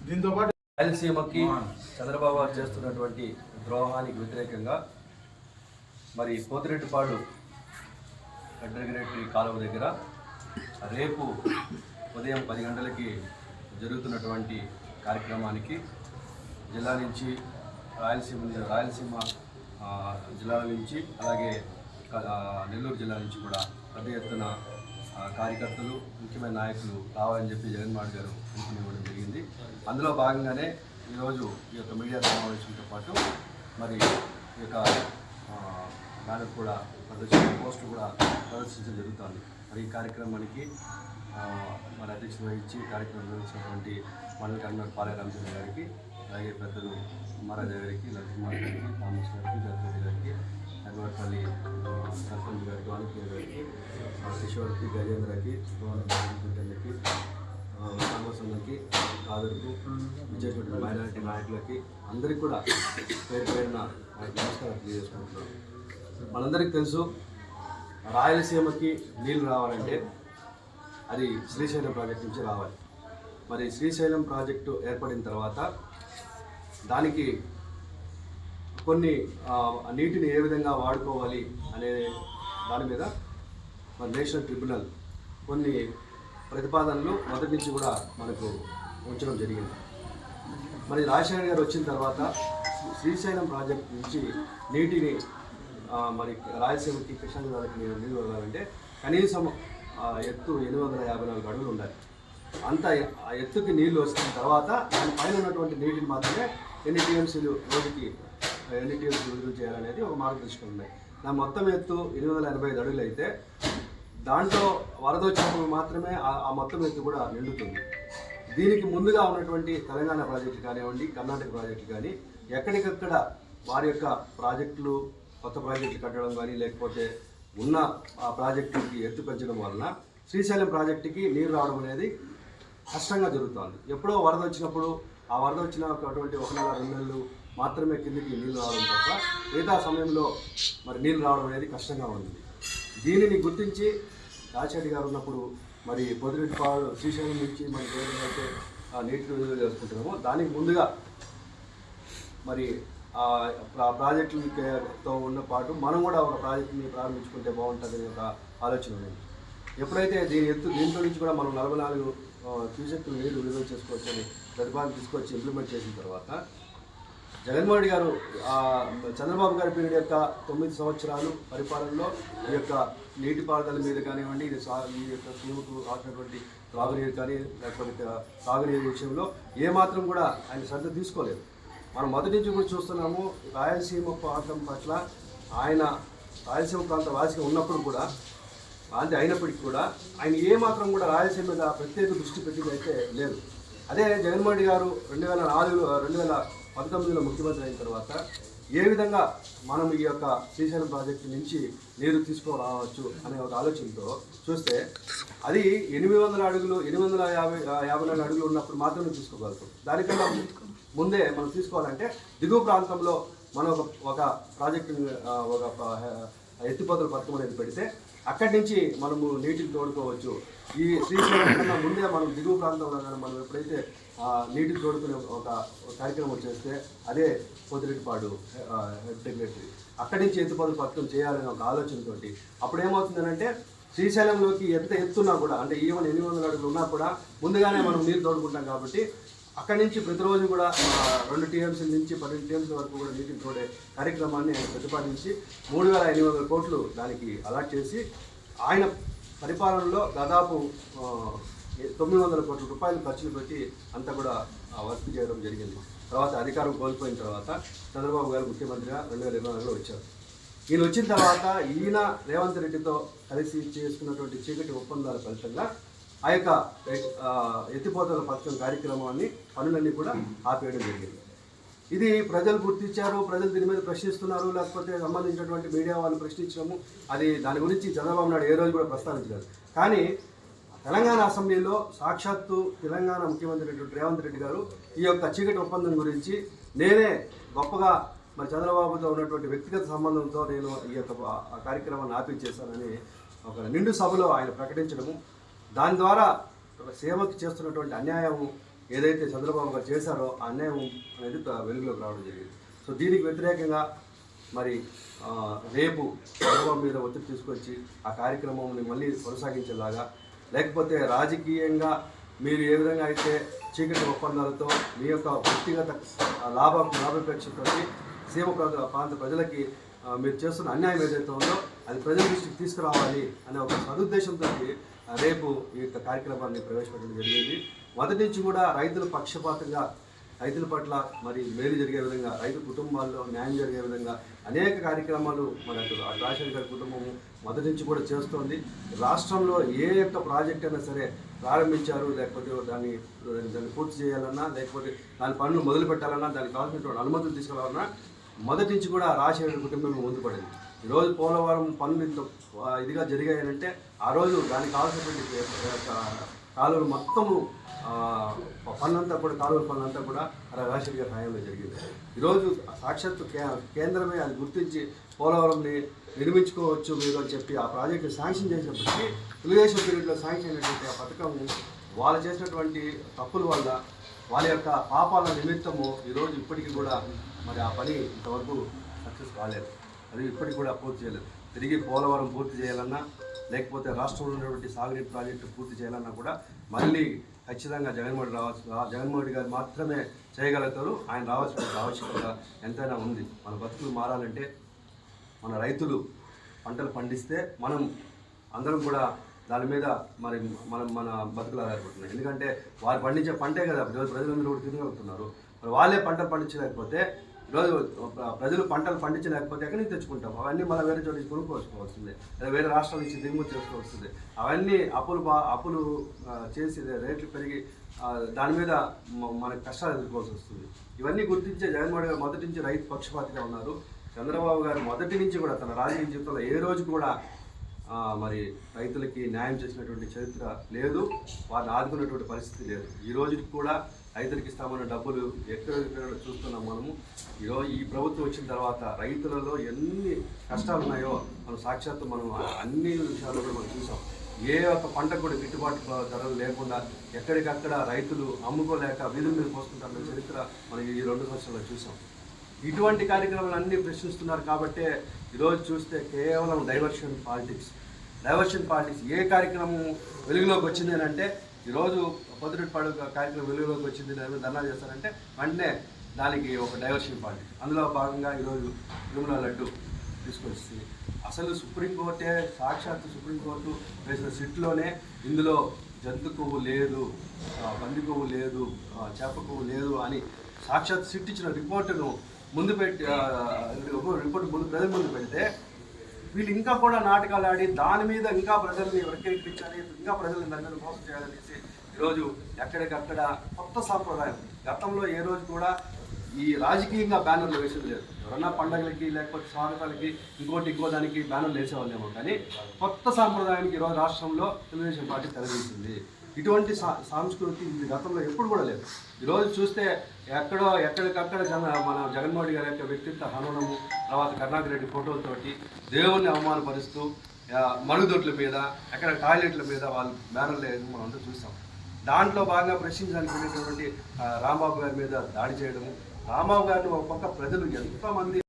దీంతో పాటు రాయలసీమకి చంద్రబాబు గారు చేస్తున్నటువంటి ద్రోహానికి వ్యతిరేకంగా మరి పోతిరెడ్డిపాడు అడ్రగరేటరీ కాలువ దగ్గర రేపు ఉదయం 10 గంటలకి జరుగుతున్నటువంటి కార్యక్రమానికి జిల్లా నుంచి రాయలసీమ జిల్లాల నుంచి అలాగే నెల్లూరు జిల్లా నుంచి కూడా పెద్ద ఎత్తున కార్యకర్తలు ముఖ్యమైన నాయకులు రావాలని చెప్పి జగన్మోహన్ గారు పిలుపునివ్వడం జరిగింది. అందులో భాగంగానే ఈరోజు ఈ యొక్క మీడియా సమావేశంతో పాటు మరి ఈ యొక్క బ్యానర్ కూడా పోస్టర్ కూడా ప్రదర్శించడం జరుగుతుంది. మరి ఈ కార్యక్రమానికి మరి అధ్యక్షత వహించి కార్యక్రమం నిర్వహించినటువంటి మండల కన్వీనర్ పాలె రామచంద్ర గారికి, అలాగే పెద్దలు మహారాజా గారికి, లక్ష్మణ్ గారికి, థామస్ గారికి, జగన్రెడ్డి గారికి, హైదరాబాద్పల్లి సర్పంచ్ గారికి, వాణిజ్య గారికి, కిషోర్కి, గజేంద్రకి, సుబ్రహ్మణ్యకి, సాంబసంగకి, కాదర్కు, విజయపట్నం మైనారిటీ నాయకులకి అందరికీ కూడా పేరు పేరున నమస్కారం తెలియజేసుకుంటున్నాం. మనందరికీ తెలుసు, రాయలసీమకి నీళ్ళు రావాలంటే అది శ్రీశైలం ప్రాజెక్టు నుంచి రావాలి. మరి శ్రీశైలం ప్రాజెక్టు ఏర్పడిన తర్వాత దానికి కొన్ని నీటిని ఏ విధంగా వాడుకోవాలి అనే దాని మీద మరి నేషనల్ ట్రిబ్యునల్ కొన్ని ప్రతిపాదనలు మొదటి నుంచి కూడా మనకు ఉంచడం జరిగింది. మరి రాజశేఖర్ గారు వచ్చిన తర్వాత శ్రీశైలం ప్రాజెక్ట్ నుంచి నీటిని మరి రాయలసీమకి కృష్ణా జిల్లాకి నీళ్ళు వెళ్ళాలంటే కనీసం ఎత్తు 854 అడుగులు ఉండాలి. అంత ఎత్తుకి నీళ్లు వచ్చిన తర్వాత దాని పైన ఉన్నటువంటి నీటిని మాత్రమే ఎన్ని టీఎంసీలు రోజుకి విడుదల చేయాలనేది ఒక మార్గదర్శకం ఉన్నాయి. నా మొత్తం ఎత్తు 885 అడుగులు అయితే దాంట్లో వరద వచ్చినప్పుడు మాత్రమే ఆ మొత్తం ఎత్తు కూడా నిండుతుంది. దీనికి ముందుగా ఉన్నటువంటి తెలంగాణ ప్రాజెక్టు కానివ్వండి, కర్ణాటక ప్రాజెక్టు కానీ ఎక్కడికక్కడ వారి యొక్క ప్రాజెక్టులు కొత్త ప్రాజెక్టులు కట్టడం కానీ లేకపోతే ఉన్న ఆ ప్రాజెక్టుకి ఎత్తు పెంచడం వలన శ్రీశైలం ప్రాజెక్టుకి నీరు రావడం అనేది కష్టంగా జరుగుతుంది. ఎప్పుడో వరద వచ్చినప్పుడు ఆ వరద వచ్చినటువంటి 1 నెల 2 నెలలు మాత్రమే కిందికి నీళ్ళు రావడం తప్ప మిగతా సమయంలో మరి నీళ్ళు రావడం అనేది కష్టంగా ఉంది. దీనిని గుర్తించి రాజశేఖర్ గారు ఉన్నప్పుడు మరి పొదిరెడ్డిపాడు శ్రీశైలం నుంచి మరి ఏదైతే నీటిని విడుదల చేసుకుంటున్నామో దానికి ముందుగా మరి ప్రాజెక్టులతో ఉన్న పాటు మనం కూడా ఒక ప్రాజెక్టుని ప్రారంభించుకుంటే బాగుంటుందని ఒక ఆలోచన ఉంది. ఎప్పుడైతే దీంట్లో నుంచి కూడా మనం 44 క్యూసెక్లు నీళ్లు విడుదల చేసుకోవచ్చు అని ప్రతిపాదన తీసుకొచ్చి ఇంప్లిమెంట్ చేసిన తర్వాత జగన్మోహన్ గారు చంద్రబాబు గారి పీరియడ్ యొక్క 9 సంవత్సరాలు పరిపాలనలో ఈ యొక్క నీటిపారుదల మీద కానివ్వండి, ఈ యొక్క స్కీముకు రాసినటువంటి త్రాగునీరు కానీ లేకపోతే తాగునీరు విషయంలో ఏమాత్రం కూడా ఆయన శ్రద్ధ తీసుకోలేదు. మనం మొదటి నుంచి కూడా చూస్తున్నాము. రాయలసీమ ప్రాంతం పట్ల ఆయన రాయలసీమ ప్రాంత వాసిగా ఉన్నప్పుడు కూడా అది అయినప్పటికీ కూడా ఆయన ఏమాత్రం కూడా రాయలసీమ మీద ప్రత్యేక దృష్టి పెట్టింది అయితే లేదు. అదే జగన్మోహన్ రెడ్డి గారు 2019లో ముఖ్యమంత్రి అయిన తర్వాత ఏ విధంగా మనం ఈ యొక్క శ్రీశైలం ప్రాజెక్టు నుంచి నీరు తీసుకురావచ్చు అనే ఒక ఆలోచనతో చూస్తే అది 800 అడుగులు 854 అడుగులు ఉన్నప్పుడు మాత్రమే తీసుకోగలుగుతాం. దానికన్నా ముందే మనం తీసుకోవాలంటే దిగువ ప్రాంతంలో మనం ఒక ప్రాజెక్టుని ఒక ఎత్తిపోతల పథకం అనేది పెడితే అక్కడి నుంచి మనము నీటిని తోడుకోవచ్చు. ఈ శ్రీశైలం కన్నా ముందే మనం దిగువ ప్రాంతంలో మనం ఎప్పుడైతే నీటిని తోడుకునే ఒక కార్యక్రమం చేస్తే అదే పొదిరెడ్డిపాడు అడ్రగరేటరీ అక్కడి నుంచి ఎత్తిపోతల పథకం చేయాలనే ఒక ఆలోచనతోటి అప్పుడు ఏమవుతుందనంటే శ్రీశైలంలోకి ఎంత ఎత్తున్నా కూడా అంటే ఈవెన్ 800 అడుగులు ఉన్నా కూడా ముందుగానే మనం నీరు తోడుకుంటాం కాబట్టి అక్కడి నుంచి ప్రతిరోజు కూడా 2 టీఎంసీల నుంచి 12 టీఎంసీల వరకు కూడా నీటిని తోడే కార్యక్రమాన్ని ఆయన ప్రతిపాదించి 3,500 కోట్లు దానికి అలాట్ చేసి ఆయన పరిపాలనలో దాదాపు 900 కోట్ల రూపాయలు ఖర్చులు పెట్టి అంతా కూడా వర్క్ చేయడం జరిగింది. తర్వాత అధికారం కోల్పోయిన తర్వాత చంద్రబాబు గారు ముఖ్యమంత్రిగా 2024లో వచ్చారు. ఈయన వచ్చిన తర్వాత ఈయన రేవంత్ రెడ్డితో కలిసి చేసుకున్నటువంటి చీకటి ఒప్పందాల ఫలితంగా ఆ యొక్క ఎత్తిపోతల పథకం కార్యక్రమాన్ని పనులన్నీ కూడా ఆపేయడం జరిగింది. ఇది ప్రజలు గుర్తించారు, ప్రజలు దీని మీద ప్రశ్నిస్తున్నారు, లేకపోతే సంబంధించినటువంటి మీడియా వాళ్ళు ప్రశ్నించడము అది దాని గురించి చంద్రబాబు నాయుడు ఏ రోజు కూడా ప్రస్తావించలేదు. కానీ తెలంగాణ అసెంబ్లీలో సాక్షాత్తు తెలంగాణ ముఖ్యమంత్రి రేవంత్ రెడ్డి గారు ఈ యొక్క చీకటి ఒప్పందం గురించి నేనే గొప్పగా మరి చంద్రబాబుతో ఉన్నటువంటి వ్యక్తిగత సంబంధంతో నేను ఈ యొక్క కార్యక్రమాన్ని ఆపించేశానని ఒక నిండు సభలో ఆయన ప్రకటించడము, దాని ద్వారా సేవకి చేస్తున్నటువంటి అన్యాయం ఏదైతే చంద్రబాబు గారు చేశారో ఆ అన్యాయం అనేది వెలుగులోకి రావడం జరిగింది. సో దీనికి వ్యతిరేకంగా మరి రేపు చంద్రబాబు మీద ఒత్తిడి తీసుకొచ్చి ఆ కార్యక్రమాన్ని మళ్ళీ కొనసాగించేలాగా, లేకపోతే రాజకీయంగా మీరు ఏ విధంగా అయితే చీకటి ఒప్పందాలతో మీ యొక్క వ్యక్తిగత లాభాపేక్షతో సీమ ప్రాంత ప్రజలకి మీరు చేస్తున్న అన్యాయం ఏదైతే ఉందో అది ప్రజల దృష్టికి తీసుకురావాలి అనే ఒక సదుద్దేశంతో రేపు ఈ యొక్క కార్యక్రమాన్ని ప్రవేశపెట్టడం జరిగింది. మొదటి నుంచి కూడా రైతుల పక్షపాతంగా, రైతుల పట్ల మరి మేలు జరిగే విధంగా, రైతు కుటుంబాల్లో న్యాయం జరిగే విధంగా అనేక కార్యక్రమాలు మన రాజశేఖర్ గారి కుటుంబము మొదటి నుంచి కూడా చేస్తోంది. రాష్ట్రంలో ఏ యొక్క ప్రాజెక్ట్ అయినా సరే ప్రారంభించారు, లేకపోతే దాన్ని పూర్తి చేయాలన్నా, లేకపోతే దాని పనులు మొదలు పెట్టాలన్నా, దానికి కావాల్సినటువంటి అనుమతులు తీసుకురావాలన్నా మొదటి నుంచి కూడా రాజశేఖర్ కుటుంబం ముందు పడింది. ఈరోజు పోలవరం పనులు ఇంత ఇదిగా జరిగాయనంటే ఆ రోజు దానికి కావాల్సినటువంటి కాలువలు మొత్తము పనులంతా కూడా, కాలువల పనులంతా కూడా రాజశేఖర్ గారి హయాంలో జరిగింది. ఈరోజు సాక్షాత్తు కేంద్రమే అది గుర్తించి పోలవరంని నిర్మించుకోవచ్చు మీరు అని చెప్పి ఆ ప్రాజెక్టు శాంక్షన్ చేసినప్పటికీ తెలుగుదేశం పీరియడ్లో శాంక్షన్ అయినటువంటి ఆ పథకం వాళ్ళు చేసినటువంటి తప్పుల వల్ల, వాళ్ళ యొక్క పాపాల నిమిత్తము ఈరోజు ఇప్పటికీ కూడా మరి ఆ పని ఇంతవరకు సక్సెస్ కాలేదు. అది ఇప్పటికి కూడా పూర్తి చేయలేదు. తిరిగి పోలవరం పూర్తి చేయాలన్నా, లేకపోతే రాష్ట్రంలో ఉన్నటువంటి సాగునీటి ప్రాజెక్టు పూర్తి చేయాలన్నా కూడా మళ్ళీ ఖచ్చితంగా జగన్మోహన్ రెడ్డి గారు మాత్రమే చేయగలుగుతారు. ఆయన రావాల్సిన ఆవశ్యకత ఎంతైనా ఉంది. మన బతుకులు మారాలంటే మన రైతులు పంటలు పండిస్తే మనం అందరం కూడా దాని మీద మరి మన బతుకులు ఆధారపడుతున్నాయి. ఎందుకంటే వారు పండించే పంటే కదా ఈరోజు ప్రజలందరూ కూడా తినగలుగుతున్నారు. మరి వాళ్ళే పంటలు పండించలేకపోతే, ఈరోజు ప్రజలు పంటలు పండించలేకపోతే ఎక్కడి నుంచి తెచ్చుకుంటాం? అవన్నీ మన వేరే చోటు నుంచి కొనుక్కోవాల్సిందే, లేదా వేరే రాష్ట్రాల నుంచి దిగుమతి చేసుకోవాల్సిందే. అవన్నీ అప్పులు చేసి రేట్లు పెరిగి దాని మీద మనకు కష్టాలు ఎదుర్కోవాల్సి వస్తుంది. ఇవన్నీ గుర్తించే జగన్మోహన్ గారు మొదటి నుంచి రైతు పక్షపాతిగా ఉన్నారు. చంద్రబాబు గారు మొదటి నుంచి కూడా తన రాజకీయ జీవితంలో ఏ రోజు కూడా మరి రైతులకి న్యాయం చేసినటువంటి చరిత్ర లేదు, వారిని ఆదుకున్నటువంటి పరిస్థితి లేదు. ఈ రోజుకి కూడా రైతులకి ఇస్తామన్న డబ్బులు ఎక్కడ చూస్తున్నాం మనము. ఈరోజు ఈ ప్రభుత్వం వచ్చిన తర్వాత రైతులలో ఎన్ని కష్టాలు ఉన్నాయో మనం సాక్షాత్తు మనం అన్ని విషయాల్లో కూడా మనం చూసాం. ఏ ఒక్క పంటకు కూడా గిట్టుబాటు ధరలు లేకుండా ఎక్కడికక్కడ రైతులు అమ్ముకోలేక వీధుల మీద పోసుకుంటారన్న చరిత్ర మనం ఈ 2 సంవత్సరాల్లో చూసాం. ఇటువంటి కార్యక్రమాలు అన్నీ ప్రశ్నిస్తున్నారు కాబట్టే ఈరోజు చూస్తే కేవలం డైవర్షన్ పాలిటిక్స్. ఏ కార్యక్రమం వెలుగులోకి వచ్చింది అని అంటే, ఈరోజు పొద్దుటిపాడు కార్యక్రమం వెలుగులోకి వచ్చింది, ధర్నా చేస్తారంటే వెంటనే దానికి ఒక డైవర్షన్ పాలిటిక్స్. అందులో భాగంగా ఈరోజు తిరుమల లడ్డు తీసుకొచ్చి అసలు సుప్రీంకోర్టే, సాక్షాత్తు సుప్రీంకోర్టు వేసిన సిట్లోనే ఇందులో జంతు కొవ్వు లేదు, పంది కొవ్వు లేదు, చేప కొవ్వు లేదు అని సాక్షాత్ సిట్ ఇచ్చిన రిపోర్టును ముందు పెట్టి రిపోర్ట్ ప్రజల ముందు పెడితే వీళ్ళు ఇంకా కూడా నాటకాలు ఆడి దాని మీద ఇంకా ప్రజల్ని వక్రీకరించాలి, ఇంకా ప్రజల్ని దాని మీద మోసం చేయాలనేసి ఈరోజు ఎక్కడికక్కడ కొత్త సాంప్రదాయం. గతంలో ఏ రోజు కూడా ఈ రాజకీయంగా బ్యానర్లు వేసేది లేదు. ఎవరన్నా పండగలకి లేకపోతే స్వాగతాలకి ఇంకో దానికి బ్యానర్లు వేసేవాళ్ళేమో, కానీ కొత్త సాంప్రదాయానికి ఈరోజు రాష్ట్రంలో తెలుగుదేశం పార్టీ తెరదీసింది. ఇటువంటి సంస్కృతి ఇది గతంలో ఎప్పుడు కూడా లేదు. ఈరోజు చూస్తే ఎక్కడికక్కడ మన జగన్మోహన్ రెడ్డి గారి యొక్క వ్యక్తిత్వ హననము, తర్వాత కరుణాకర్ రెడ్డి ఫోటోలతోటి దేవుణ్ణి అవమానపరుస్తూ మరుగుదొడ్ల మీద, ఎక్కడ టాయిలెట్ల మీద వాళ్ళు బ్యానర్లు వేయడం మనం అంతా చూసాం. దాంట్లో బాగా ప్రశ్నించడానికి వెళ్ళేటటువంటి రాంబాబు గారి మీద దాడి చేయడము, రాంబాబు గారిని ఒక పక్క ప్రజలు ఎంతమంది